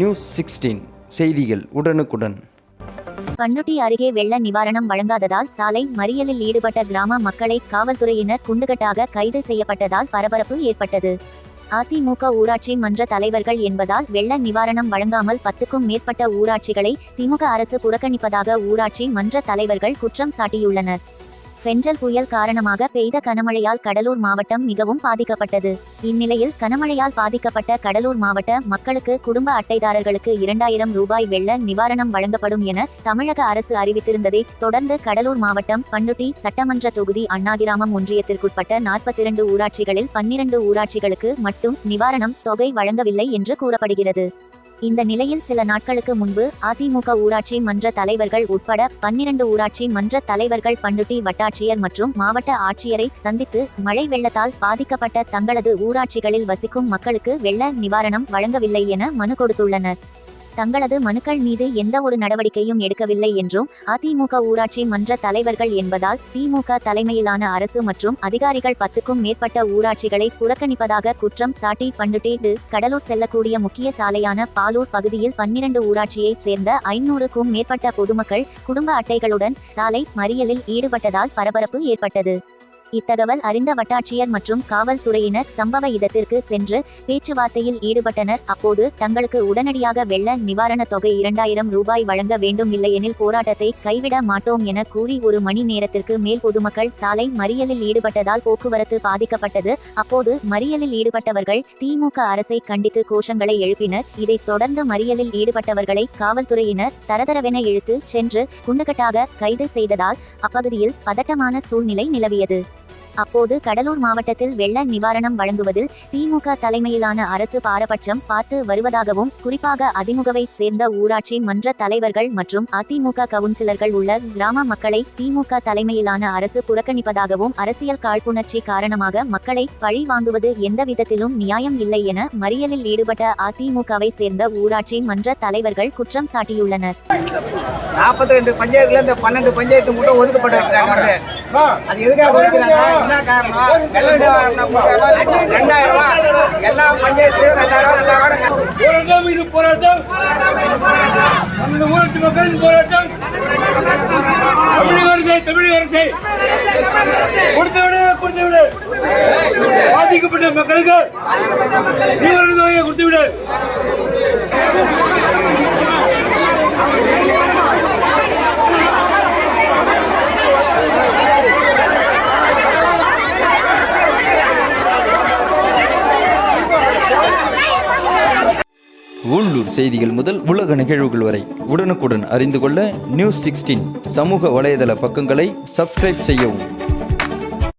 News 16 செய்திகள் உடனுக்குடன். பண்ருட்டி அருகே வெள்ள நிவாரணம் வழங்காததால் சாலை மறியலில் ஈடுபட்ட கிராம மக்களை காவல்துறையினர் குண்டுகட்டாக கைது செய்யப்பட்டதால் பரபரப்பு ஏற்பட்டது. அதிமுக ஊராட்சி மன்ற தலைவர்கள் என்பதால் வெள்ள நிவாரணம் வழங்காமல் 10க்கும் மேற்பட்ட ஊராட்சிகளை திமுக அரசு புறக்கணிப்பதாக ஊராட்சி மன்ற தலைவர்கள் குற்றம் சாட்டியுள்ளனர். பெஞ்சல் புயல் காரணமாக பெய்த கனமழையால் கடலூர் மாவட்டம் மிகவும் பாதிக்கப்பட்டது. இந்நிலையில் கனமழையால் பாதிக்கப்பட்ட கடலூர் மாவட்ட மக்களுக்கு குடும்ப அட்டைதாரர்களுக்கு 2000 ரூபாய் வெள்ள நிவாரணம் வழங்கப்படும் என தமிழக அரசு அறிவித்திருந்ததை தொடர்ந்து கடலூர் மாவட்டம் பண்ருட்டி சட்டமன்ற தொகுதி அண்ணாகிராமம் ஒன்றியத்திற்குட்பட்ட 42 ஊராட்சிகளில் 12 ஊராட்சிகளுக்கு மட்டும் நிவாரணம் தொகை வழங்கவில்லை என்று கூறப்படுகிறது. இந்த நிலையில் சில நாட்களுக்கு முன்பு அதிமுக ஊராட்சி மன்ற தலைவர்கள் உட்பட 12 ஊராட்சி மன்ற தலைவர்கள் பண்ருட்டி வட்டாட்சியர் மற்றும் மாவட்ட ஆட்சியரை சந்தித்து மழை வெள்ளத்தால் பாதிக்கப்பட்ட தங்களது ஊராட்சிகளில் வசிக்கும் மக்களுக்கு வெள்ள நிவாரணம் வழங்கவில்லை என மனு கொடுத்துள்ளனர். தங்களது மனுக்கள் மீது எந்த ஒரு நடவடிக்கையும் எடுக்கவில்லை என்றும் அதிமுக ஊராட்சி மன்ற தலைவர்கள் என்பதால் திமுக தலைமையிலான அரசு மற்றும் அதிகாரிகள் 10க்கும் மேற்பட்ட ஊராட்சிகளை புறக்கணிப்பதாக குற்றம் சாட்டி பண்ருட்டி கடலூர் செல்லக்கூடிய முக்கிய சாலையான பாலூர் பகுதியில் 12 ஊராட்சியை சேர்ந்த 500க்கும் மேற்பட்ட பொதுமக்கள் குடும்ப அட்டைகளுடன் சாலை மறியலில் ஈடுபட்டதால் பரபரப்பு ஏற்பட்டது. இத்தகவல் அறிந்த வட்டாட்சியர் மற்றும் காவல்துறையினர் சம்பவ இடத்திற்கு சென்று பேச்சுவார்த்தையில் ஈடுபட்டனர். அப்போது தங்களுக்கு உடனடியாக வெள்ள நிவாரண தொகை 2000 ரூபாய் வழங்க வேண்டும், இல்லையெனில் போராட்டத்தை கைவிட மாட்டோம் என கூறி 1 மணி நேரத்திற்கு மேல் பொதுமக்கள் சாலை மறியலில் ஈடுபட்டதால் போக்குவரத்து பாதிக்கப்பட்டது. அப்போது மறியலில் ஈடுபட்டவர்கள் திமுக அரசை கண்டித்து கோஷங்களை எழுப்பினர். இதைத் தொடர்ந்து மறியலில் ஈடுபட்டவர்களை காவல்துறையினர் தரதரவென இழுத்து சென்று குண்டுகட்டாக கைது செய்ததால் அப்பகுதியில் பதட்டமான சூழ்நிலை நிலவியது. அப்போது கடலூர் மாவட்டத்தில் வெள்ள நிவாரணம் வழங்குவதில் திமுக தலைமையிலான அரசு பாரபட்சம் பார்த்து வருவதாகவும், குறிப்பாக அதிமுகவை சேர்ந்த ஊராட்சி மன்ற தலைவர்கள் மற்றும் அதிமுக கவுன்சிலர்கள் உள்ள கிராம மக்களை திமுக தலைமையிலான அரசு புறக்கணிப்பதாகவும், அரசியல் காழ்ப்புணர்ச்சி காரணமாக மக்களை பழி வாங்குவது எந்த விதத்திலும் நியாயம் இல்லை என மறியலில் ஈடுபட்ட அதிமுகவை சேர்ந்த ஊராட்சி மன்ற தலைவர்கள் குற்றம் சாட்டியுள்ளனர். 42 பஞ்சாயத்துல இந்த 12 பஞ்சாயத்து மட்டும் ஒதுக்கப்பட்டு வச்சிருக்காங்க. அது எதுக்காக ஒதுக்குறாங்க? என்ன காரணம்? 2000 ரூபாய் எல்லா பஞ்சாயத்துலயும் 2000 இது போராட்டம் நம்ம ஊராட்சி மக்களின் போராட்டம். தமிழக அரசை கொடுத்து விடு பாதிக்கப்பட்ட மக்களுக்கு நிவாரண தொகையை கொடுத்து விடு. உள்ளூர் செய்திகள் முதல் உலக நிகழ்வுகள் வரை உடனுக்குடன் அறிந்து கொள்ள நியூஸ் 16 சமூக வலைதள பக்கங்களை சப்ஸ்கிரைப் செய்யவும்.